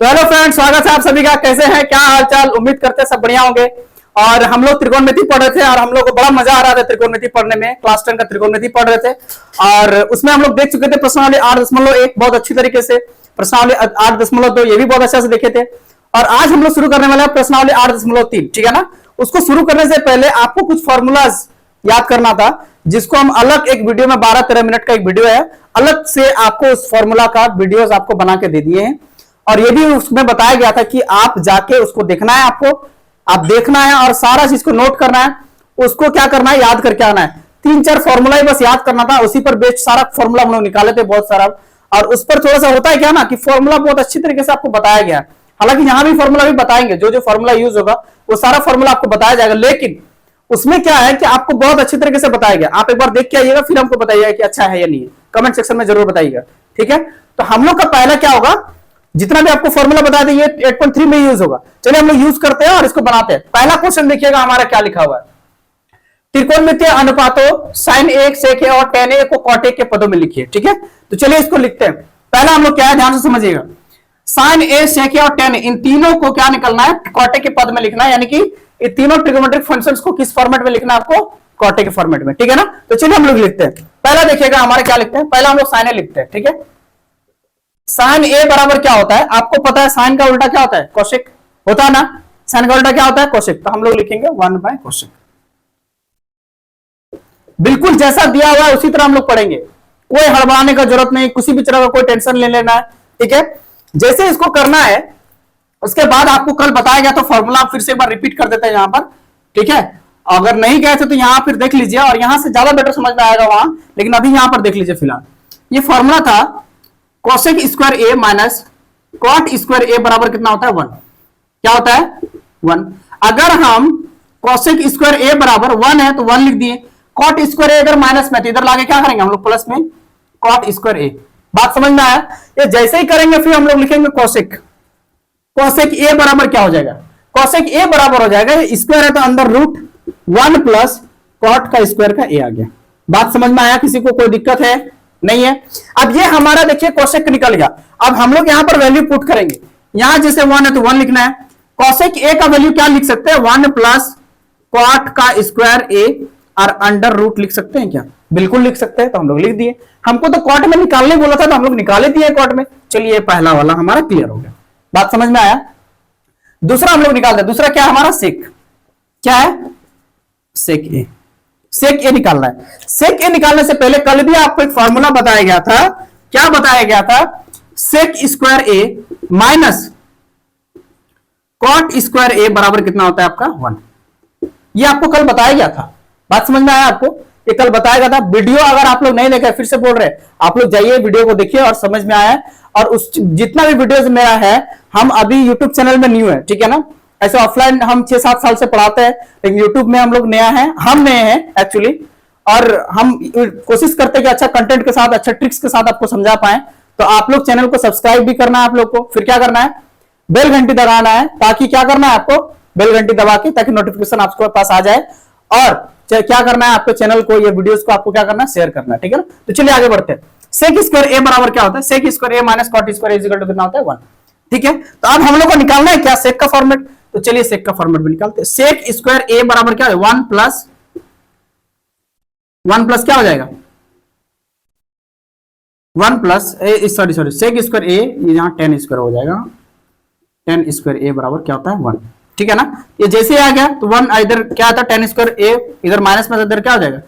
तो hello friends, स्वागत है आप सभी का। कैसे हैं, क्या हालचाल? उम्मीद करते हैं सब बढ़िया होंगे। और हम लोग त्रिकोणमिति पढ़ रहे थे और हम लोग को बड़ा मजा आ रहा था त्रिकोणमिति पढ़ने में। क्लास 10 का त्रिकोणमिति पढ़ रहे थे और उसमें हम लोग देख चुके थे प्रश्नावली 8.1 बहुत अच्छी तरीके से, प्रश्नावली 8.2 ये भी बहुत अच्छा से देखे थे। और आज हम लोग शुरू करने वाले हैं प्रश्नावली 8.3, ठीक है ना। उसको शुरू करने से पहले आपको कुछ फॉर्मूलाज याद करना था, जिसको हम अलग एक वीडियो में 12-13 मिनट का एक वीडियो है, अलग से आपको उस फॉर्मूला का वीडियोस आपको बना के दे दिए हैं। और ये भी उसमें बताया गया था कि आप जाके उसको देखना है, आपको आप देखना है और सारा चीज को नोट करना है, उसको क्या करना है, याद करके आना है। 3-4 फॉर्मूला ही बस याद करना था, उसी पर बेस्ड सारा फॉर्मूला हम लोग निकाले थे बहुत सारा। और उस पर थोड़ा सा होता है क्या ना कि फॉर्मूला बहुत अच्छी तरीके से आपको बताया गया है। हालांकि यहाँ भी फॉर्मूला भी बताएंगे, जो जो फॉर्मूला यूज होगा वो सारा फॉर्मूला आपको बताया जाएगा, लेकिन उसमें क्या है कि आपको बहुत अच्छी तरीके से बताया गया। आप एक बार देख के आइएगा, फिर हमको बताइएगा कि अच्छा है या नहीं है। कमेंट सेक्शन में जरूर बताइएगा, ठीक है। तो हम लोग का पहला क्या होगा, जितना भी आपको फॉर्मूला बता दें ये 8.3 में यूज होगा। चलिए हम लोग यूज करते हैं और इसको बनाते हैं। पहला क्वेश्चन देखिएगा हमारा क्या लिखा हुआ है। त्रिकोणमितीय अनुपातों sin a, sec a और tan a को cot a के पदों में लिखिए, ठीक है। तो चलिए इसको लिखते हैं। पहला हम लोग क्या है, ध्यान से समझिएगा। sin a, sec a और tan a इन तीनों को क्या निकलना है, cot a के पद में लिखना है। यानी कि ये तीनों ट्रिगोनोमेट्रिक फंक्शंस को किस फॉर्मेट में लिखना है आपको, cot a के फॉर्मेट में, ठीक है ना। तो चलिए हम लोग लिखते हैं। पहला देखिएगा हमारे क्या लिखते हैं, पहला हम लोग sin a लिखते हैं, ठीक है। साइन ए बराबर क्या होता है, आपको पता है साइन का उल्टा क्या होता है, कोसेक होता है ना। साइन का उल्टा क्या होता है, कोसेक। तो हम लोग लिखेंगे 1/कोसेक। बिल्कुल जैसा दिया हुआ है उसी तरह हम लोग पढ़ेंगे, कोई हड़बड़ाने का जरूरत नहीं, किसी भी तरह का कोई टेंशन ले लेना है, ठीक है। जैसे इसको करना है उसके बाद आपको कल बताया गया, तो फॉर्मूला फिर से एक बार रिपीट कर देते हैं यहां पर, ठीक है। अगर नहीं गए थे तो यहां फिर देख लीजिए और यहां से ज्यादा बेटर समझ में आएगा वहां, लेकिन अभी यहां पर देख लीजिए। फिलहाल ये फॉर्मूला था cosec square A minus cot square ए बराबर कितना होता है, 1। क्या होता है, 1। अगर हम कोसेक स्क्वायर ए बराबर 1 है तो 1 लिख दिए। कॉट स्क्वायर ए अगर माइनस में तो इधर लाके क्या करेंगे हम लोग, प्लस में कॉट स्क्वायर ए। बात समझ में आया। ये जैसे ही करेंगे फिर हम लोग लिखेंगे कोसेक। कोसेक ए बराबर क्या हो जाएगा, कोसेक ए बराबर हो जाएगा, स्क्वायर है तो अंदर रूट 1 प्लस कॉट का स्क्वायर का ए आ गया। बात समझ में आया, किसी को कोई दिक्कत है नहीं है। अब ये हमारा देखिए कोसेक निकल गया। अब हम लोग यहां पर वैल्यू पुट करेंगे। यहां जैसे 1 है तो 1 लिखना है। कोसेक ए का वैल्यू क्या लिख सकते हैं, 1 प्लस कॉट का स्क्वायर ए और अंडर रूट लिख सकते हैं क्या, बिल्कुल लिख सकते हैं। तो हम लोग लिख दिए। हमको तो कॉट में निकालने बोला था तो हम लोग निकाले दिए कॉट में। चलिए पहला वाला हमारा क्लियर हो गया। बात समझ में आया। दूसरा हम लोग निकालते हैं। दूसरा क्या हमारा सेक, क्या है, सेक ए। सेक ए निकालना है। सेक ए निकालने से पहले कल भी आपको एक फॉर्मूला बताया गया था। क्या बताया गया था, सेक square A minus cot square ए बराबर कितना होता है आपका, 1। ये आपको कल बताया गया था। बात समझ में आया आपको, ये कल बताया गया था। वीडियो अगर आप लोग नहीं देखे, फिर से बोल रहे हैं, आप लोग जाइए वीडियो को देखिए और समझ में आया। और उस जितना भी वीडियोस मेरा है, हम अभी यूट्यूब चैनल में न्यू है, ठीक है ना। ऐसे ऑफलाइन हम 6-7 साल से पढ़ाते हैं, लेकिन यूट्यूब में हम लोग नया है, हम नए हैं एक्चुअली। और हम कोशिश करते हैं कि अच्छा कंटेंट के साथ, अच्छा ट्रिक्स के साथ आपको समझा पाए। तो आप लोग चैनल को सब्सक्राइब भी करना है आप लोग को, फिर क्या करना है, बेल घंटी दबाना है, ताकि क्या करना है आपको, बेल घंटी दबा के, ताकि नोटिफिकेशन आपके पास आ जाए। और क्या करना है आपको, चैनल को, ये वीडियोस को आपको क्या करना है, शेयर करना है, ठीक है ना। तो चलिए आगे बढ़ते हैं। सेक स्क्वायर ए बराबर क्या होता है, sec square A minus cot square A equal to कितना होता है, 1, ठीक है। तो अब हम लोग को निकालना है क्या, सेक का फॉर्मेट। तो चलिए सेक का फॉर्मेट में निकालते हैं। सेक स्क्वायर ए बराबर क्या है, 1 प्लस क्या हो जाएगा, 1 प्लस सॉरी सेक स्क्वायर ए, यहां 10 स्क्वायर हो जाएगा। 10 स्क्वायर ए बराबर क्या होता है, 1, ठीक है ना। ये जैसे ही आ गया तो 1 इधर क्या आता है, 10 स्क्वायर ए इधर माइनस में, इधर क्या हो जाएगा,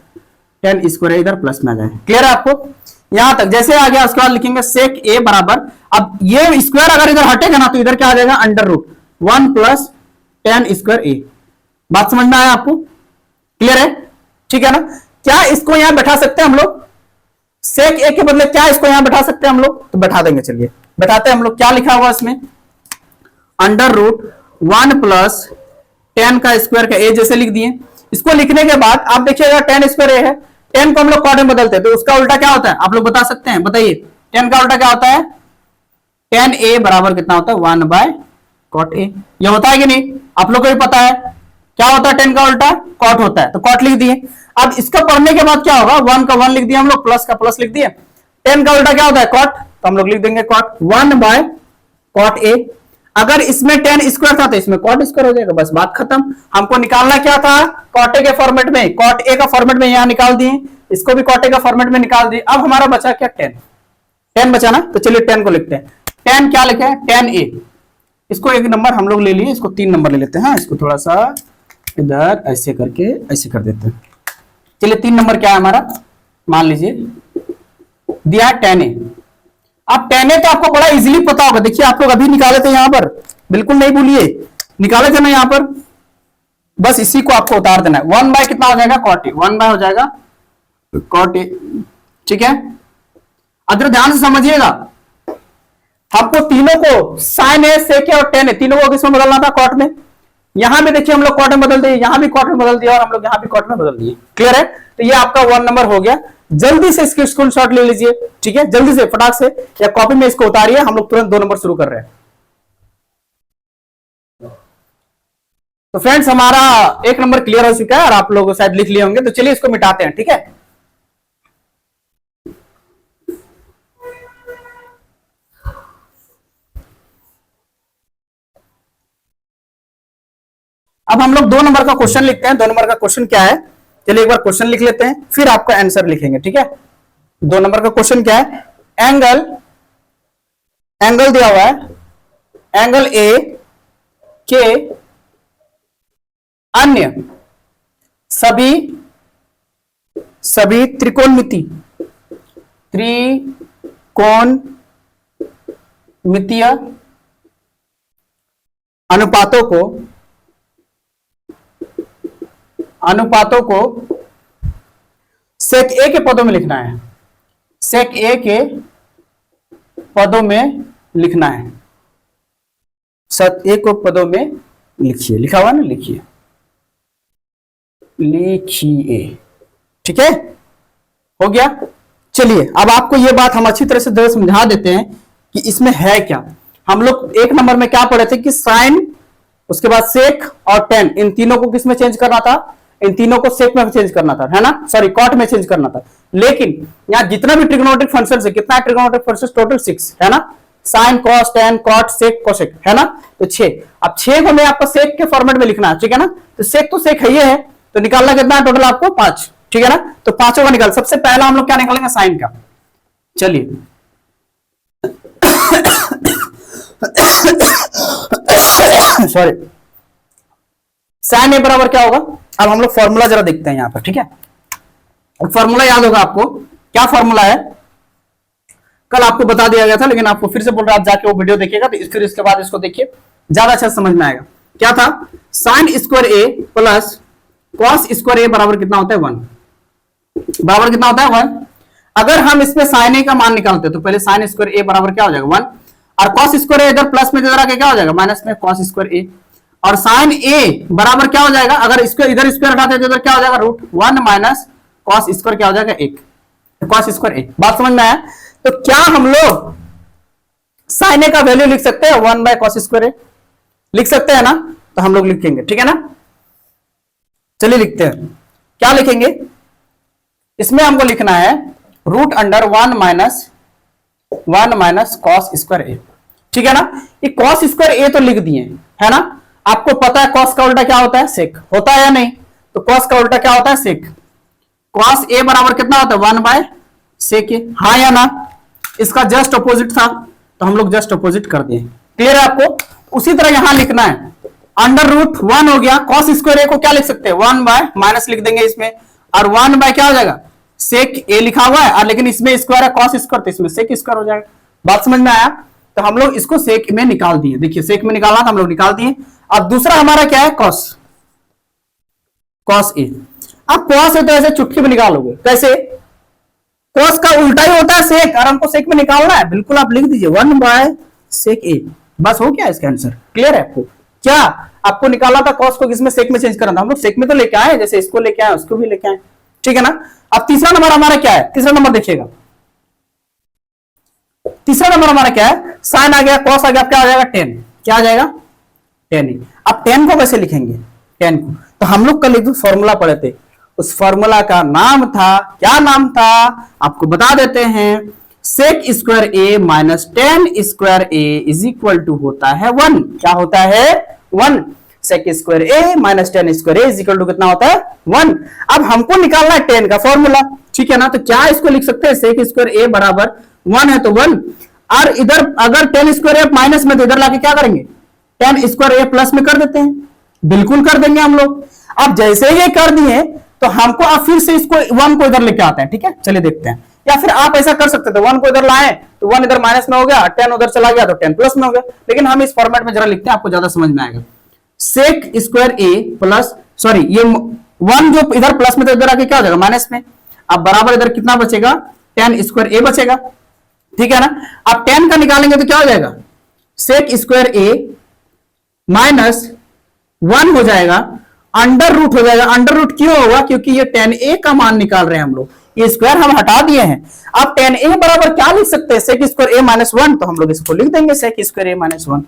10 स्क्वायर ए इधर प्लस में आ जाएगा। क्लियर है आपको यहां तक। जैसे आ गया उसके बाद लिखेंगे सेक ए बराबर, अब ये स्क्वायर अगर इधर हटेगा ना तो इधर क्या आ जाएगा, अंडर रूट 1 प्लस 10 स्क्वायर ए। बात समझ में आया आपको, क्लियर है, ठीक है ना। क्या इसको यहां बैठा सकते हैं हम लोग, सेक ए के बदले क्या इसको यहां बैठा सकते हैं हम लोग, तो बैठा देंगे। चलिए बैठाते हैं हम लोग। क्या लिखा हुआ इसमें, अंडर रूट 1 प्लस 10 का स्क्वायर का ए जैसे लिख दिए। इसको लिखने के बाद आप देखिएगा 10 स्क्वायर ए है, 10 को हम लोग कॉट में बदलते हैं तो उसका उल्टा क्या होता है, आप लोग बता सकते हैं, बताइए। 10 का उल्टा क्या होता है, 10 ए बराबर कितना होता है, 1/कॉट ए। ये होता है कि नहीं, आप लोग को भी पता है क्या होता है, 10 का उल्टा कॉट होता है, तो कॉट लिख दिए। अब इसका पढ़ने के बाद क्या होगा, 1 का 1 लिख दिया हम लोग, प्लस का प्लस लिख दिए। 10 का उल्टा क्या होता है, कॉट, तो हम लोग लिख देंगे कॉट 1/कॉट ए। अगर इसमें टेन स्क्वायर था तो इसमें कॉट स्क्वायर हो जाएगा, बस बात खत्म। हमको निकालना क्या था, कॉट ए के फॉर्मेट में, कॉट ए का फॉर्मेट में यहां निकाल दिए, इसको भी कॉट ए का फॉर्मेट में निकाल दिए। अब हमारा बचा क्या, टेन, टेन बचा ना, तो चलिए टेन को लिखते हैं। टेन क्या लिखे हैं, टेन ए, इसको एक नंबर हम लोग ले लिए, इसको 3 नंबर ले लेते हैं। इसको थोड़ा सा इधर ऐसे करके ऐसे कर देते हैं। चलिए 3 नंबर क्या है हमारा, मान लीजिए दिया है 10 ए। अब 10 ए तो आपको बड़ा इजीली पता होगा, देखिए आप लोग अभी निकाले थे यहां पर, बिल्कुल नहीं भूलिए, निकाले थे ना यहां पर, बस इसी को आपको उतार देना है। 1 बाय कितना हो जाएगा, कॉट ए, 1 बाय हो जाएगा कॉट ए, ठीक है। अगर ध्यान से समझिएगा, हमको तीनों को साइन ए, सेक ए और टेन ए तीनों को किसमें बदलना था, कॉट में। यहां भी देखिए हम लोग कॉट में बदल दिए, यहां भी कॉट में बदल दिया और हम लोग यहां भी कॉट में बदल दिए। क्लियर है, तो ये आपका 1 नंबर हो गया। जल्दी से इसकी स्क्रीनशॉट ले लीजिए, ठीक है, जल्दी से फटाक से, या कॉपी में इसको उतारिए, हम लोग तुरंत 2 नंबर शुरू कर रहे हैं। तो फ्रेंड्स हमारा 1 नंबर क्लियर हो चुका है और आप लोग शायद लिख लिए होंगे, तो चलिए इसको मिटाते हैं, ठीक है। अब हम लोग 2 नंबर का क्वेश्चन लिखते हैं। 2 नंबर का क्वेश्चन क्या है, चलिए एक बार क्वेश्चन लिख लेते हैं, फिर आपका आंसर लिखेंगे, ठीक है। 2 नंबर का क्वेश्चन क्या है, एंगल, एंगल दिया हुआ है, एंगल ए के अन्य सभी त्रिकोणमितीय अनुपातों को सेक ए के पदों में लिखना है, सेक ए के पदों में लिखना है। सत ए को पदों में लिखिए, लिखा हुआ ना, लिखिए, ठीक है, हो गया। चलिए अब आपको ये बात हम अच्छी तरह से समझा देते हैं कि इसमें है क्या। हम लोग 1 नंबर में क्या पढ़े थे कि साइन, उसके बाद सेक और टेन, इन तीनों को किस में चेंज करना था, इन तीनों को सेक में चेंज करना था, है ना, सॉरी कॉट में चेंज करना था। लेकिन यहां जितना भी ट्रिग्नोमेट्रिक फंक्शन है, कितना है ट्रिग्नोमेट्रिक फंक्शन, टोटल 6 है ना, साइन, कॉस, टेन, कॉट, सेक, कोसेक, है ना, तो 6। अब 6 को हमें आपको सेक के फॉर्मेट में लिखना है, ठीक है ना, तो सेक तो सेक है, ये है, तो निकालना कितना है टोटल आपको 5, ठीक है ना। तो 5 का निकाल, सबसे पहला हम लोग क्या निकालेंगे, साइन का। चलिए सॉरी, साइन ए बराबर क्या होगा, अब हम लोग फॉर्मूला जरा देखते हैं यहां पर, ठीक है। फॉर्मूला याद होगा आपको, क्या फॉर्मूला है, कल आपको बता दिया गया था, लेकिन आपको फिर से बोल रहा, आप जाके वो वीडियो देखिएगा, तो फिर इसके बाद इसको देखिए, ज्यादा अच्छा समझ में आएगा। क्या था, sign square A plus cos square ए बराबर कितना होता है, 1, बराबर कितना होता है 1। अगर हम इसमें साइन ए का मान निकालते हैं तो पहले साइन स्क्वायर ए बराबर क्या हो जाएगा 1, और कॉस स्क्वायर ए इधर प्लस में इधर आके क्या हो जाएगा माइनस में कॉस स्क्वायर ए, और साइन ए बराबर क्या हो जाएगा, अगर इसको इधर स्क्वायर हटाते तो इधर क्या हो जाएगा √1 माइनस कॉस स्क्वायर क्या हो जाएगा 1, कॉस स्क्वायर ए। बात समझ में आया। तो क्या हम लोग साइन ए का वैल्यू लिख सकते हैं 1 बाय कॉस स्क्वायर ए, लिख सकते हैं ना, तो हम लोग लिखेंगे, ठीक है ना। चलिए लिखते हैं, क्या लिखेंगे, इसमें हमको लिखना है √1 माइनस कॉस स्क्वायर ए, ठीक है ना। ये कॉस स्क्वायर ए तो लिख दिए, है ना। आपको पता है कॉस का उल्टा क्या होता है, सेक, होता है या नहीं, तो कॉस का उल्टा क्या होता है, सेक। कॉस ए बराबर कितना होता है 1 बाय सेक ए, हाँ या ना। इसका जस्ट अपोजिट था तो हम लोग जस्ट अपोजिट कर दिए, क्लियर है आपको। उसी तरह यहां लिखना है, √1 हो गया, कॉस स्क्वायर ए को क्या लिख सकते हैं 1 बाय माइनस लिख देंगे इसमें, और 1 बाय क्या हो जाएगा सेक ए लिखा हुआ है, और लेकिन इसमें स्क्वायर है कॉस स्क्वायर, तो इसमें सेक स्क्वायर हो जाएगा। बात समझ में आया। तो हम लोग इसको सेक में निकाल दिए, देखिए सेक में निकालना था हम लोग निकाल दिए। अब दूसरा हमारा क्या है कॉस, कॉस ए। अब कॉस है तो ऐसे चुटकी में निकालोगे, कैसे, कॉस का उल्टा ही होता है सेक, और हमको सेक में निकालना है, बिल्कुल आप लिख दीजिए 1 बाय सेक ए, बस हो गया इसका आंसर। क्लियर है आपको, क्या आपको निकालना था कॉस को किसमें, सेक में चेंज करना था, हम लोग सेक में तो लेके आए, जैसे इसको लेके आए उसको भी लेके आए, ठीक है ना। अब तीसरा नंबर हमारा क्या है, तीसरा नंबर देखिएगा, तीसरा नंबर हमारा क्या है, साइन आ गया, कॉस आ गया, क्या आ जाएगा 10, क्या आ जाएगा 10। अब 10 को कैसे लिखेंगे, 10 को तो हम लोग कल एक फॉर्मूला पढ़े थे, उस फॉर्मूला का नाम था, क्या नाम था आपको बता देते हैं, sec square A minus tan square A is equal to होता है 1। क्या होता है? 1। Sec square A minus tan square A is equal to कितना होता है? 1। अब हमको निकालना है टेन का फॉर्मूला, ठीक है ना? तो क्या इसको लिख सकते हैं? सेक स्क्वायर ए बराबर 1 है तो 1, और इधर अगर टेन स्क्वायर ए माइनस में, तो इधर लाके क्या करेंगे? टेन स्क्वायर ए प्लस में कर देते हैं। बिल्कुल कर देंगे हम लोग। अब जैसे ये कर दिए तो हमको अब फिर से इसको 1 को इधर लेके आते हैं, ठीक है? चलिए देखते हैं। या फिर आप ऐसा कर सकते थे, 1 को इधर लाएं तो 1 इधर माइनस में हो गया, 10 उधर चला गया तो 10 प्लस में हो गया। लेकिन हम इस फॉर्मेट में जरा लिखते हैं, आपको ज्यादा समझ में आएगा। सेक स्क्वायर ए प्लस, सॉरी ये 1 जो इधर प्लस में, तो इधर आके क्या हो जाएगा? माइनस में। अब बराबर इधर कितना बचेगा? 10 स्क्वायर ए बचेगा, ठीक है ना? अब 10 का निकालेंगे तो क्या हो जाएगा? सेक स्क्वायर ए माइनस 1 हो जाएगा, अंडर रूट हो जाएगा। अंडर रूट क्यों होगा? क्योंकि ये 10a का मान निकाल रहे हैं हम लोग, ये स्क्वायर हम हटा दिए हैं। अब 10a बराबर क्या लिख सकते हैं? सेक स्क्वायर a माइनस 1, तो हम लोग इसको लिख देंगे सेक स्क्वायर a माइनस 1।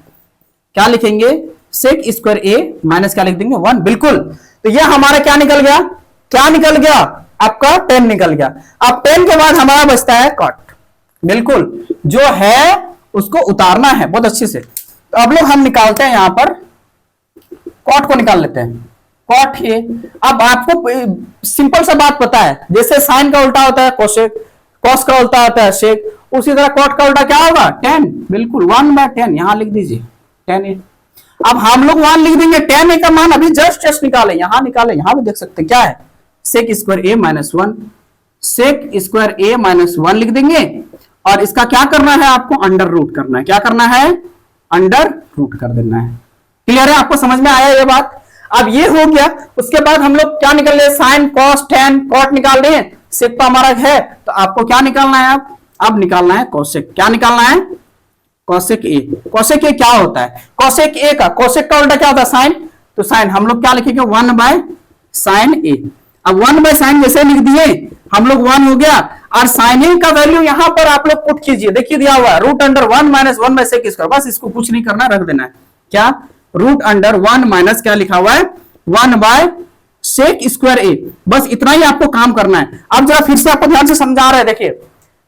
क्या लिखेंगे? सेक स्क्वायर a माइनस क्या लिख देंगे? 1। बिल्कुल। तो ये हमारा क्या निकल गया? क्या निकल गया? आपका 10 निकल गया। अब 10 के बाद हमारा बचता है कॉट। बिल्कुल, जो है उसको उतारना है बहुत अच्छे से। तो अब लोग हम निकालते हैं, यहां पर कॉट को निकाल लेते हैं। कॉट ये, अब आपको सिंपल सा बात पता है, जैसे साइन का उल्टा होता है कोसेक, कॉस का उल्टा होता है सेक, उसी तरह कॉट का उल्टा क्या होगा? 10। बिल्कुल, 1/10 यहां लिख दीजिए, 10a। अब हम लोग 1 लिख देंगे, 10a का मान अभी जस्ट निकाले, यहां निकाले, यहां भी देख सकते हैं क्या है? Sec square a minus 1, sec square a minus 1 लिख देंगे। और इसका क्या करना है? आपको अंडर रूट करना है। क्या करना है? अंडर रूट कर देना है। क्लियर है? आपको समझ में आया ये बात? अब ये हो गया। उसके बाद हम लोग क्या निकाल रहे? साइन, कॉस, टेन, कॉट निकाल रहे हैं। सेक तो हमारा है, तो आपको क्या निकालना है? अब निकालना है कॉसेक। क्या निकालना है? कॉसेक ए। कॉसेक ए क्या होता है? कॉसेक ए का, कॉसेक का उल्टा क्या होता है? साइन। तो साइन हम लोग क्या लिखेंगे? 1/sin ए। अब 1/sin जैसे लिख दिए हम लोग, 1 हो गया। और साइन ए का वैल्यू यहां पर आप लोग पुट कीजिए, देखिए दिया हुआ है root under 1 minus 1/sec square. बस इसको कुछ नहीं करना, रख देना है। क्या? रूट अंडर 1 माइनस क्या लिखा हुआ है? 1/sec स्क्वायर ए। बस इतना ही आपको काम करना है। अब जरा फिर से आपको ध्यान से समझा रहे हैं, देखिए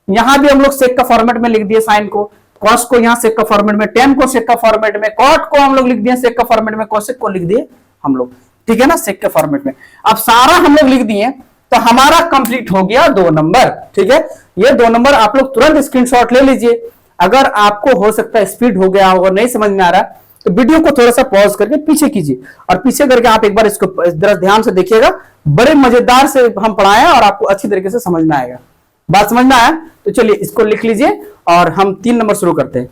यहां भी हम लोग सेक का फॉर्मेट में लिख दिए साइन को, कॉस को यहां सेक का फॉर्मेट में, टेन को सेक का फॉर्मेट में, कॉट को हम लोग लिख दिए सेक का फॉर्मेट में, कोसेक को लिख दिए हम लोग, ठीक है ना, सेक के फॉर्मेट में। अब सारा हम लोग लिख दिए तो हमारा कंप्लीट हो गया 2 नंबर, ठीक है। ये 2 नंबर आप लोग तुरंत स्क्रीनशॉट ले लीजिए। अगर आपको हो सकता है स्पीड हो गया होगा, नहीं समझ में आ रहा, तो वीडियो को थोड़ा सा पॉज करके पीछे कीजिए और पीछे करके आप एक बार इसको ध्यान से देखिएगा। बड़े मजेदार से हम पढ़ाए हैं और आपको अच्छी तरीके से समझ में आएगा। बात समझ में आया? तो चलिए इसको लिख लीजिए और हम 3 नंबर शुरू करते हैं।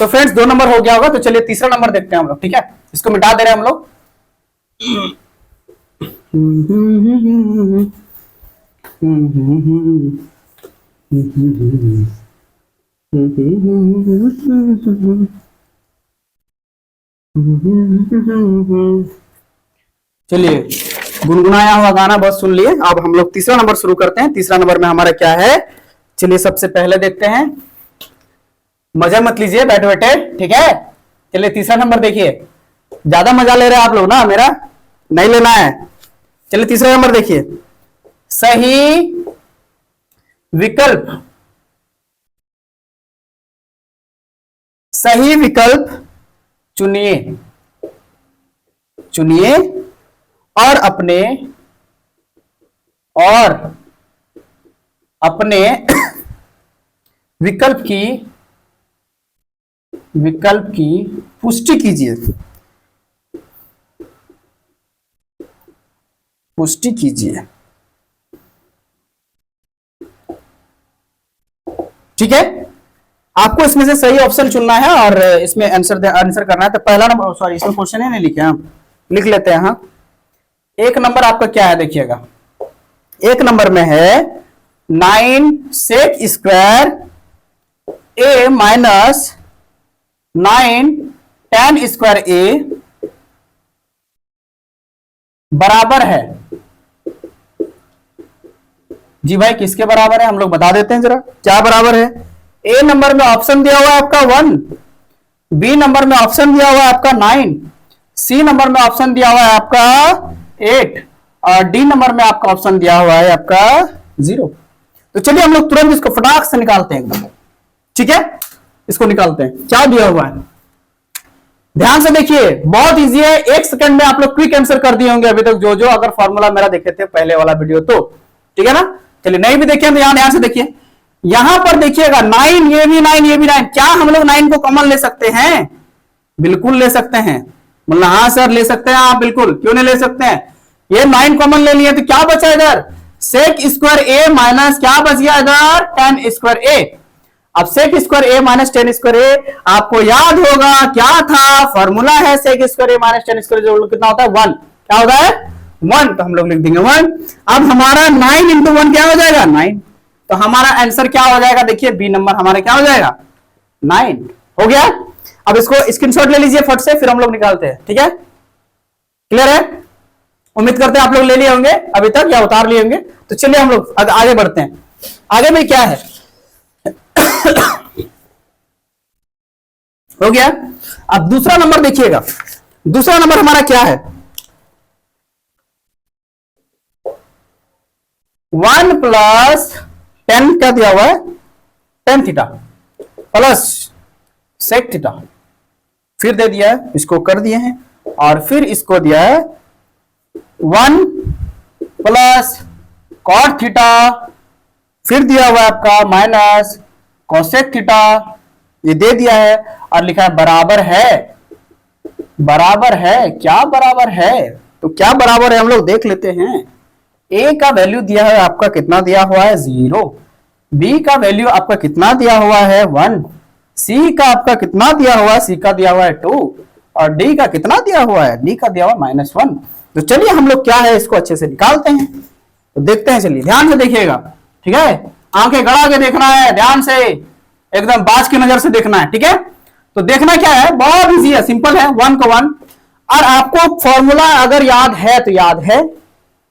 तो फ्रेंड्स 2 नंबर हो गया होगा, तो चलिए तीसरा नंबर देखते हैं हम लोग, ठीक है। इसको मिटा दे रहे हैं हम लोग। चलिए गुनगुनाया हुआ गाना बहुत सुन लिए। अब हम लोग तीसरा नंबर शुरू करते हैं। तीसरा नंबर में हमारा क्या है, चलिए सबसे पहले देखते हैं। मजा मत लीजिए बैठे बैठे, ठीक है। चलिए तीसरा नंबर देखिए। ज्यादा मजा ले रहे हैं आप लोग ना, मेरा नहीं लेना है। चलिए तीसरा नंबर देखिए। सही विकल्प, सही विकल्प चुनिए, चुनिए और अपने विकल्प की पुष्टि कीजिए, पुष्टि कीजिए, ठीक है। आपको इसमें से सही ऑप्शन चुनना है और इसमें आंसर करना है। तो पहला नंबर, सॉरी इसमें क्वेश्चन है नहीं लिखे, हम लिख लेते हैं। हाँ, 1 नंबर आपका क्या है देखिएगा। 1 नंबर में है 9 सेक square A minus 9 tan square ए बराबर है, जी भाई किसके बराबर है हम लोग बता देते हैं जरा। क्या बराबर है? ए नंबर में ऑप्शन दिया हुआ है आपका 1, बी नंबर में ऑप्शन दिया हुआ है आपका 9, सी नंबर में ऑप्शन दिया हुआ है आपका 8 और डी नंबर में आपका ऑप्शन दिया हुआ है आपका 0। तो चलिए हम लोग तुरंत इसको फटाक से निकालते हैं एकदम, ठीक है। इसको निकालते हैं, क्या दिया हुआ है ध्यान से देखिए, बहुत इजी है। 1 सेकंड में आप लोग क्विक आंसर कर दिए होंगे अभी तक जो अगर फॉर्मूला मेरा देखे थे पहले वाला वीडियो तो, ठीक है ना। चलिए नहीं भी देखे तो यहां ध्यान से देखिए, यहां पर देखिएगा 9, ये भी 9, ये भी 9। क्या हम लोग 9 को कॉमन ले सकते हैं? बिल्कुल ले सकते हैं। मतलब हाँ सर ले सकते हैं आप, बिल्कुल, क्यों नहीं ले सकते हैं। ये 9 कॉमन ले लिए तो क्या बचा इधर, सेक स्क्वायर ए माइनस क्या बच गया इधर, टेन स्क्वायर ए। अब सेक square A minus tan square ए आपको याद होगा क्या था, फॉर्मूला है sec square A minus tan square जो कितना होता है 1, क्या होता है 1, तो हम लोग लिख देंगे 1। अब हमारा 9 इंटू 1 क्या हो जाएगा 9, तो हमारा आंसर क्या हो जाएगा, देखिए बी नंबर हमारा क्या हो जाएगा 9 हो गया। अब इसको स्क्रीनशॉट ले लीजिए फट से, फिर हम लोग निकालते हैं, ठीक है। क्लियर है, उम्मीद करते हैं आप लोग ले लिए होंगे अभी तक या उतार लिए होंगे। तो चलिए हम लोग आगे बढ़ते हैं। आगे में क्या है हो गया। अब दूसरा नंबर देखिएगा, दूसरा नंबर हमारा क्या है, 1 प्लस 10 क्या दिया हुआ है, tan theta plus sec theta, फिर दे दिया है, इसको कर दिए हैं, और फिर इसको दिया है 1 प्लस कॉट थीटा, फिर दिया हुआ है आपका माइनस कोसेक थीटा, ये दे दिया है, और लिखा है बराबर है, बराबर है, क्या बराबर है, तो क्या बराबर है हम लोग देख लेते हैं। ए का वैल्यू दिया है आपका कितना दिया हुआ है 0, बी का वैल्यू आपका कितना दिया हुआ है 1, सी का आपका कितना दिया हुआ है, सी का दिया हुआ है 2, और डी का कितना दिया हुआ है, डी का दिया हुआ -1। तो चलिए हम लोग क्या है इसको अच्छे से निकालते हैं, तो देखते हैं। चलिए ध्यान से देखिएगा, ठीक है, आंखें गड़ा के देखना है, ध्यान से एकदम बाज की नजर से देखना है, ठीक है। तो देखना क्या है, बहुत इजी है, सिंपल है, 1 को 1, और आपको फॉर्मूला अगर याद है तो याद है,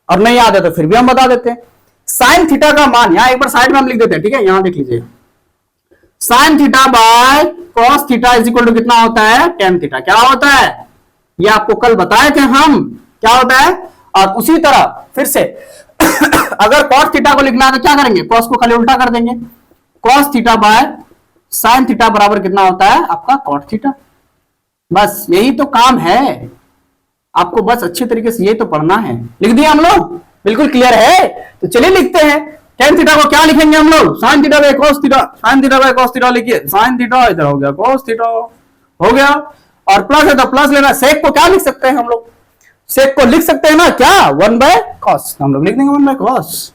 और नहीं याद है तो फिर भी हम बता देते हैं। साइन थीटा का मान यहां एक बार साइड में हम लिख देते हैं, ठीक है, यहां देख लीजिए, sine theta by cos theta is equal to कितना होता है टेन थीटा, क्या होता है, ये आपको कल बताए थे हम, क्या होता है। और उसी तरह फिर से अगर कॉस थीटा को लिखना है तो क्या करेंगे, कॉस को खाली उल्टा कर देंगे, cos theta by sine theta बराबर कितना होता है आपका कॉट थीटा। बस यही तो काम है, आपको बस अच्छे तरीके से ये तो पढ़ना है। लिख दिया हम लोग, बिल्कुल क्लियर है। तो चलिए लिखते हैं, टेन थीटा को क्या लिखेंगे हम लोग, sign theta by cos theta, sign theta by cos theta लिखिए, साइन थीटा इधर हो गया कॉस थीटा हो गया, और प्लस है तो प्लस लेना। सेक को क्या लिख सकते हैं हम लोग, सेक को लिख सकते हैं ना क्या 1 बाय कॉस, हम लोग लिख देंगे 1 बाय कॉस,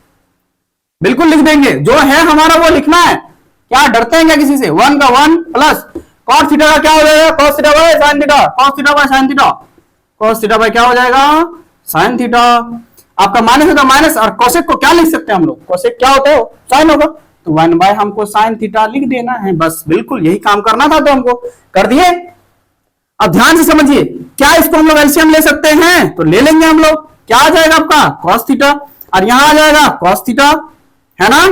बिल्कुल लिख देंगे, जो है हमारा वो लिखना है, क्या डरते हैं क्या किसी से। 1 का 1 प्लस कॉस थीटा का क्या हो जाएगा, cos theta by sine theta, cos theta by sine theta, cos theta by क्या हो जाएगा साइन थीटा, आपका माइनस है तो माइनस, और कोसेक को क्या लिख सकते हैं हम लोग, कोसेक क्या होता है साइन होगा, तो 1 बाय हमको साइन थीटा लिख देना है, बस बिल्कुल यही काम करना था, तो हमको कर दिए। अब ध्यान से समझिए, क्या इसको हम लोग एलसीएम ले सकते हैं, तो ले लेंगे हम लोग, क्या आ जाएगा आपका कॉस थीटा, और यहां आ जाएगा कॉस थीटा, है ना,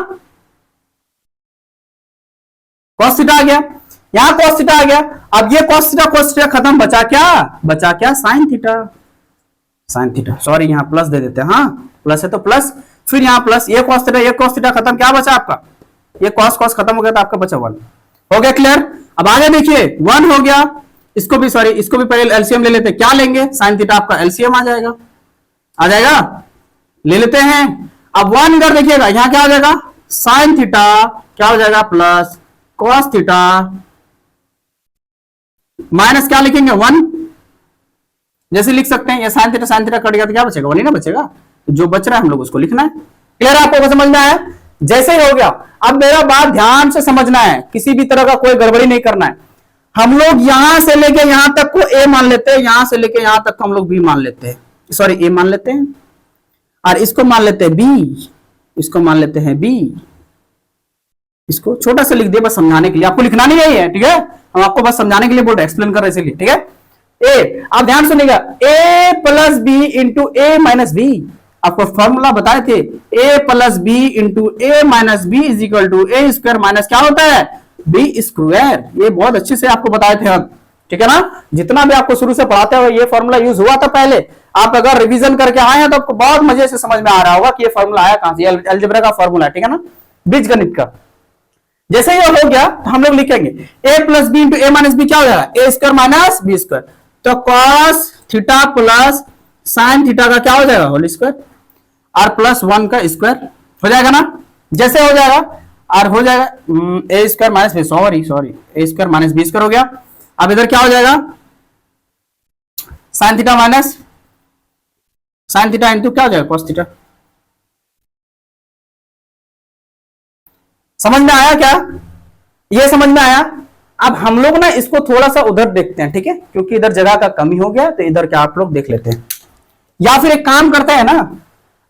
कॉस थीटा आ गया, यहां कॉस थीटा आ गया। अब ये कॉस थीटा खत्म, बचा क्या sine theta, sine theta, sorry यहां प्लस दे देते हैं, हाँ प्लस है तो प्लस, फिर यहां प्लस, ये कॉस थीटा खत्म, क्या बचा आपका, ये कॉस खत्म हो गया तो आपका बचा 1 हो गया। क्लियर, अब आगे देखिए 1 हो गया, इसको भी सॉरी इसको भी पहले एलसीएम ले लेते हैं, क्या लेंगे साइन थीटा आपका एलसीएम आ जाएगा, ले लेते हैं। अब 1 इधर देखिएगा, यहां क्या आ जाएगा साइन थीटा क्या हो जाएगा प्लस कॉस थीटा माइनस क्या लिखेंगे 1, जैसे लिख सकते हैं, ये साइन थीटा कट गया तो क्या बचेगा 1 ही ना बचेगा, जो बच रहा है हम लोग उसको लिखना है। क्लियर है, आपको समझ में आया, जैसे ही हो गया। अब मेरा बात ध्यान से समझना है, किसी भी तरह का कोई गड़बड़ी नहीं करना है। हम लोग यहां से लेके यहां तक को ए मान लेते हैं, यहां से लेके यहां तक हम लोग बी मान लेते हैं, सॉरी ए मान लेते हैं, और इसको मान लेते हैं बी, इसको मान लेते हैं बी, इसको छोटा सा लिख दिया बस समझाने के लिए, आपको लिखना नहीं है, ठीक है, हम आपको बस समझाने के लिए बोल रहे, एक्सप्लेन कर रहे इसीलिए, ठीक है। ए, आप ध्यान सुनिएगा, A plus B into A minus B, आपको फॉर्मूला बताए थे, A plus B into A minus B is equal to A square minus क्या होता है बी स्क्वायर, ये बहुत अच्छे से आपको बताए थे हम, ठीक है ना, जितना भी आपको शुरू से पढ़ाते हुए ये फॉर्मूला यूज हुआ था पहले, आप अगर रिवीजन करके आए हैं तो आपको बहुत मजे से समझ में आ रहा होगा कि ये फॉर्मूला आया कहां से, अलजेब्रा का फॉर्मूला है, ठीक है ना, बीजगणित का। जैसे ये हो गया तो हम लोग लिखेंगे a plus B into A minus B, क्या हो जाएगा, A square minus B square. तो cos theta plus sine theta का क्या हो जाएगा, होल स्क्वायर, और प्लस 1 का स्क्वायर हो जाएगा ना। जैसे हो जाएगा और हो जाएगा A square minus B, sorry A square minus B square हो गया। अब इधर क्या हो जाएगा, sine theta minus sine theta into क्या हो जाएगा, कॉस थीटा। समझ में आया क्या, ये समझ में आया। अब हम लोग ना इसको थोड़ा सा उधर देखते हैं, ठीक है, क्योंकि इधर जगह का कमी हो गया, तो इधर क्या आप लोग देख लेते हैं, या फिर एक काम करते हैं ना,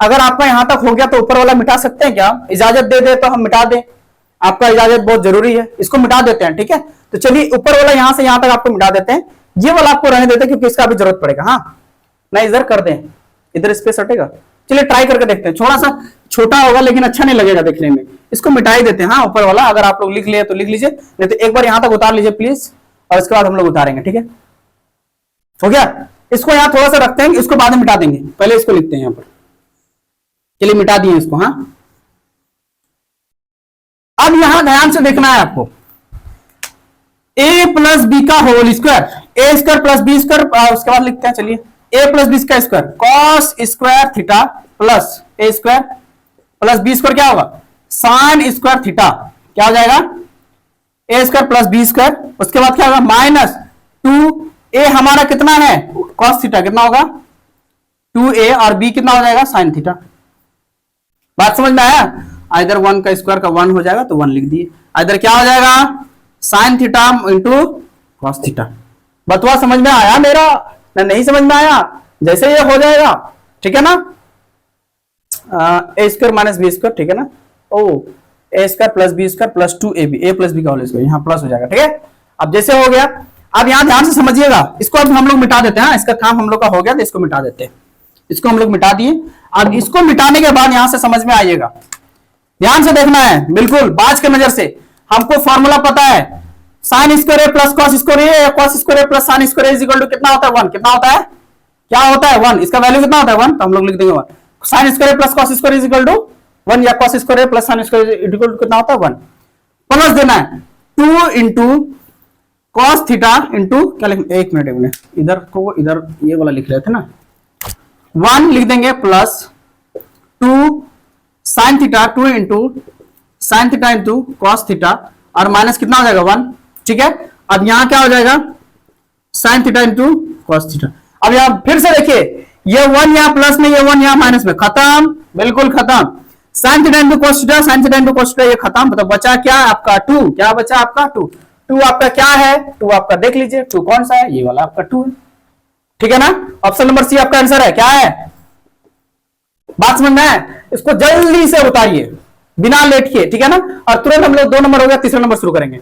अगर आपका यहां तक हो गया तो ऊपर वाला मिटा सकते हैं क्या, इजाजत दे दे तो हम मिटा दें, आपका इजाजत बहुत जरूरी है, इसको मिटा देते हैं, ठीक है। तो चलिए ऊपर वाला यहां से यहां तक आपको मिटा देते हैं, ये वाला आपको रहने देते हैं क्योंकि इसका भी जरूरत पड़ेगा। हाँ ना, इधर कर दें, इधर स्पेस हटेगा। चलिए ट्राई करके देखते हैं, थोड़ा सा छोटा होगा लेकिन अच्छा नहीं लगेगा देखने में, इसको मिटा ही देते हैं। हाँ ऊपर वाला अगर आप लोग लिख लिए तो लिख लीजिए, नहीं तो एक बार यहां तक उतार लीजिए प्लीज, और इसके बाद हम लोग उतारेंगे, ठीक है। हो गया, इसको यहां थोड़ा सा रखते हैं, इसको बाद में मिटा देंगे, पहले इसको लिखते हैं यहां पर। चलिए मिटा दिए इसको। हाँ अब यहां ध्यान से देखना है आपको, a प्लस बी का whole square, A square plus B square, उसके बाद लिखते हैं, चलिए a प्लस बी का square cos square theta plus A square plus B square क्या होगा, साइन स्क्वायर थीटा, क्या हो जाएगा, A square plus B square. उसके बाद क्या होगा, माइनस 2a हमारा कितना है, कॉस थीटा कितना होगा 2a, और b कितना हो जाएगा, साइन थीटा। बात समझ में आया, इधर 1 का स्क्वायर का 1 हो जाएगा तो 1 लिख दिए, इधर क्या हो जाएगा, sine theta into cos theta. बतवा समझ में आया मेरा, ना नहीं समझ में आया, जैसे ये हो जाएगा, ठीक है ना, A square minus B square, ठीक है ना, ओ A square plus B square plus 2ab, A plus B का होल स्क्वायर, यहाँ प्लस हो जाएगा, ठीक है। अब जैसे हो गया, अब यहाँ ध्यान से समझिएगा, इसको अब हम लोग मिटा देते हैं, इसका काम हम लोग का हो गया तो इसको मिटा देते हैं, इसको हम लोग मिटा दिए। अब इसको मिटाने के बाद यहां से समझ में आइएगा, ध्यान से देखना है, बिल्कुल बाज के नजर से। हमको फॉर्मूला पता है, sine square A plus cos square A, cos square A plus sine square A is equal to कितना होता है, 1, कितना होता है, क्या होता है 1, इसका वैल्यू कितना होता है 1, तो हम लोग लिख देंगे 1। Sine square A plus cos square is equal to 1, या cos square A plus sine square is equal to कितना होता है 1, प्लस देना है 2 इंटू कॉस थीटा इंटू क्या लिख, एक मिनट इधर को, इधर ये वाला लिख रहे थे ना, 1 लिख देंगे plus 2 sine theta, 2 into sine theta into cos theta, और माइनस कितना हो जाएगा 1, ठीक है। अब यहां क्या हो जाएगा, sine theta into cos theta. अब यहां फिर से देखिए, ये 1 यहां प्लस में, ये 1 यहां माइनस में, खत्म, बिल्कुल खत्म। Sine theta into cos theta, sine theta into cos theta, ये खत्म। तो बचा क्या आपका 2, क्या बचा आपका 2, 2 आपका क्या है, 2 आपका देख लीजिए, 2 कौन सा है, ये वाला आपका 2 है, ठीक है ना। ऑप्शन नंबर सी आपका आंसर है, क्या है, बात समझ में है। इसको जल्दी से उतारिए बिना लेट किए, ठीक है ना, और तुरंत हम लोग 2 नंबर हो गया, तीसरा नंबर शुरू करेंगे।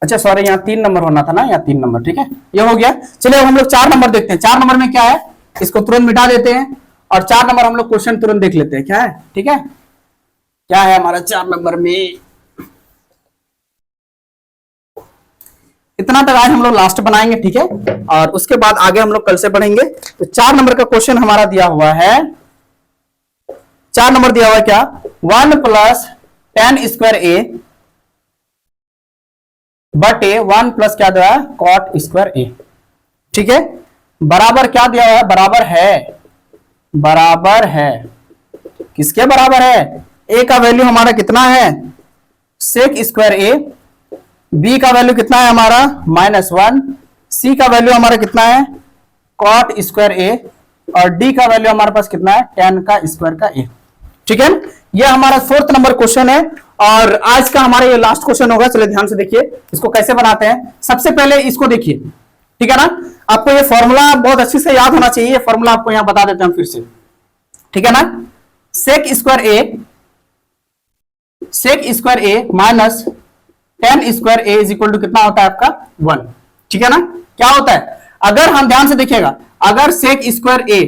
अच्छा सॉरी, यहाँ 3 नंबर होना था ना, यहाँ 3 नंबर, ठीक है, ये हो गया। चलिए अब हम लोग 4 नंबर देखते हैं, 4 नंबर में क्या है, इसको तुरंत मिटा देते हैं, और 4 नंबर हम लोग क्वेश्चन तुरंत देख लेते हैं, क्या है, ठीक है, क्या है हमारा 4 नंबर में। इतना तक आज हम लोग लास्ट बनाएंगे, ठीक है, और उसके बाद आगे हम लोग कल से पढ़ेंगे। तो 4 नंबर का क्वेश्चन हमारा दिया हुआ है, 4 नंबर दिया हुआ है क्या, 1 प्लस tan स्क्वायर ए बटे 1 प्लस क्या दिया है, कॉट स्क्वायर ए, ठीक है, बराबर क्या दिया हुआ है, बराबर है किसके बराबर है, ए का वैल्यू हमारा कितना है, सेक स्क्वायर ए, बी का वैल्यू कितना है हमारा -1, सी का वैल्यू हमारा कितना है कॉट स्क्वायर ए, और डी का वैल्यू हमारे पास कितना है tan का स्क्वायर का ए, ठीक है। ये हमारा 4th नंबर क्वेश्चन है, और आज का हमारा ये लास्ट क्वेश्चन होगा। चलिए ध्यान से देखिए, इसको कैसे बनाते हैं। सबसे पहले इसको देखिए, ठीक है ना, आपको ये फॉर्मूला बहुत अच्छे से याद होना चाहिए, ये फॉर्मूला आपको यहां बता देते हैं फिर से, ठीक है ना, sec square A minus tan square A is equal to कितना होता है आपका 1, ठीक है ना। क्या होता है, अगर हम ध्यान से देखिएगा, अगर सेक स्क्वायर ए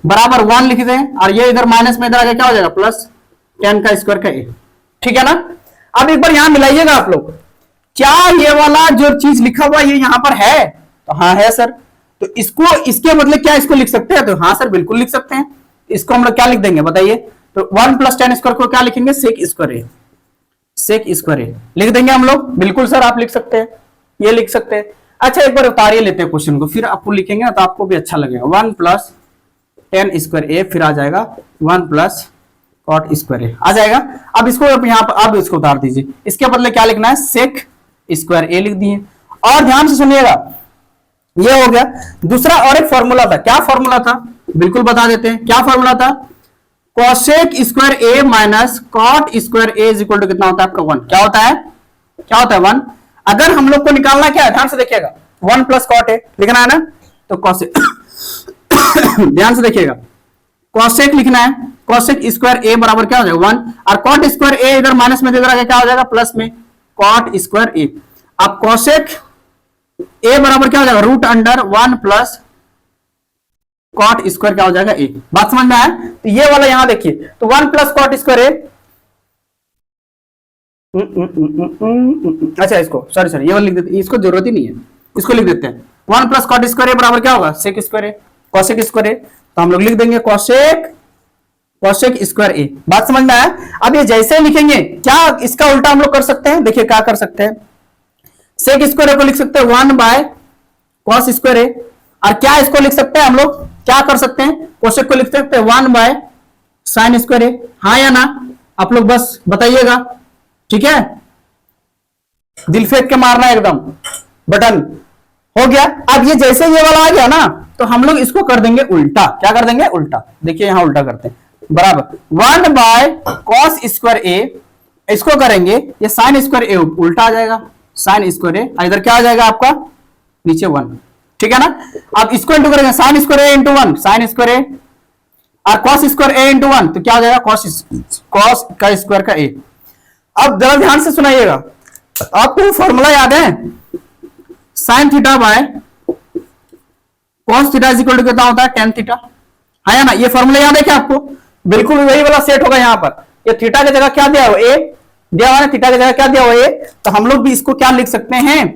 बराबर 1 लिख दें, और ये इधर माइनस में इधर आगे क्या हो जाएगा प्लस tan का स्क्वायर का ए, ठीक है ना। अब एक बार यहां मिलाइएगा आप लोग, क्या ये वाला जो चीज लिखा हुआ ये यहाँ पर है? तो हाँ है सर। तो इसको, इसके बदले क्या इसको लिख सकते हैं? तो हाँ सर बिल्कुल लिख सकते हैं। इसको हम लोग क्या लिख देंगे बताइए? तो 1 + tan स्क्वायर को क्या लिखेंगे? सेक स्क्वायर ए, सेक स्क्वायर ए लिख देंगे हम लोग। बिल्कुल सर आप लिख सकते हैं, ये लिख सकते हैं। अच्छा एक बार उतारिए लेते हैं क्वेश्चन को, फिर आपको लिखेंगे ना तो आपको भी अच्छा लगेगा। 1 + tan स्क्वायर ए, फिर आ जाएगा 1 + cot स्क्वायर ए आ जाएगा। अब इसको यहाँ पर अब इसको उतार दीजिए, इसके बदले क्या लिखना है? सेक स्क्वायर ए लिख दिए। और ध्यान से सुनिएगा, ये हो गया। दूसरा और एक फॉर्मूला था, क्या फॉर्मूला था? बिल्कुल बता देते हैं, क्या फॉर्मूला था? Cosec square A minus cot square A is equal to कितना होता है आपका? 1। क्या होता है? क्या होता है? 1। अगर हम लोग को निकालना क्या है, ध्यान से देखिएगा, 1 + cot ए लिखना है ना, तो कोसेक ध्यान से देखिएगा, कोसेक लिखना है। कोसेक स्क्वायर ए बराबर क्या हो जाएगा? 1। और कॉट स्क्वायर ए इधर माइनस में दे रहा है, क्या हो जाएगा? प्लस में कॉट स्क्वायर ए। अब कोसेक ए बराबर क्या हो जाएगा? √1 + कॉट स्क्वायर क्या हो जाएगा? ए। बात समझ में आया? तो ये वाला यहां देखिए, तो 1 + cot स्क्वायर ए, अच्छा इसको सॉरी ये वाला लिख देते हैं, इसको जरूरत ही नहीं है, इसको लिख देते हैं। 1 + cot स्क्वायर ए बराबर क्या होगा? सेक स्क्वायर ए, कोसेक स्क्वायर ए। तो हम लोग लिख देंगे कोसेक स्क्वायर ए। बात समझ में आया? अब ये जैसे लिखेंगे, क्या इसका उल्टा हम लोग कर सकते हैं? देखिए क्या कर सकते हैं, सेक स्क्वायर ए को लिख सकते हैं 1 / cos स्क्वायर ए। और क्या इसको लिख सकते हैं हम लोग? क्या कर सकते हैं? कोसेक को लिख सकते हैं 1 / sin स्क्वायर ए। हाँ या ना? आप लोग बस बताइएगा, ठीक है? दिल फेंक के मारना एकदम बटन। हो गया। अब ये जैसे ये वाला आ गया ना, तो हम लोग इसको कर देंगे उल्टा। क्या कर देंगे? उल्टा। देखिए यहां उल्टा करते हैं, बराबर 1 / cos स्क्वायर ए, इसको करेंगे ये sin स्क्वायर ए उल्टा आ जाएगा, sin स्क्वायर ए। इधर क्या आ जाएगा आपका? नीचे 1, ठीक है ना? अब इसको इंटू करेंगे, sin स्क्वायर ए × 1 sin स्क्वायर ए, और cos स्क्वायर ए × 1 तो क्या हो जाएगा? cos का स्क्वायर का ए। अब जरा ध्यान से सुनाइएगा, आपको फॉर्मूला याद है? sin theta by cos theta is equal to कितना होता है? tan theta. है या ना? ये फॉर्मूला याद है क्या आपको? बिल्कुल वही वाला सेट होगा। यहाँ पर ये थीटा की जगह क्या दिया हो? ए दिया हुआ है, थीटा की जगह क्या दिया हुआ? ए। तो हम लोग भी इसको क्या लिख सकते हैं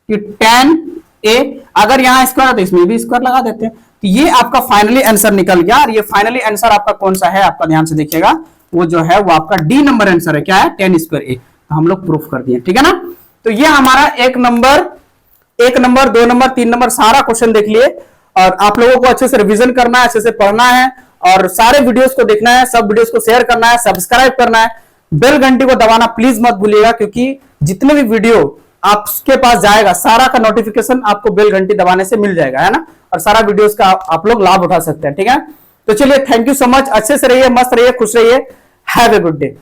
कि tan ए, अगर यहाँ स्क्वायर है तो इसमें भी स्क्वायर लगा देते हैं। तो ये आपका फाइनली आंसर निकल गया। और ये फाइनली आंसर आपका कौन सा है? आपका ध्यान से देखिएगा, वो जो है वो आपका डी नंबर आंसर है। क्या है? tan स्क्वायर ए। तो हम लोग प्रूफ कर दिए, ठीक है ना? तो ये हमारा 1 नंबर 2 नंबर 3 नंबर सारा क्वेश्चन देख लिए। और आप लोगों को अच्छे से रिवीजन करना है, अच्छे से पढ़ना है, और सारे वीडियोस को देखना है, सब वीडियोस को शेयर करना है, सब्सक्राइब करना है, बेल घंटी को दबाना प्लीज मत भूलिएगा, क्योंकि जितने भी वीडियो आपके पास जाएगा सारा का नोटिफिकेशन आपको बेल घंटी दबाने से मिल जाएगा, है ना? और सारा वीडियोस का आप लोग लाभ उठा सकते हैं, ठीक है? तो चलिए, थैंक यू सो मच। अच्छे से रहिए, मस्त रहिए, खुश रहिए। Have a good day.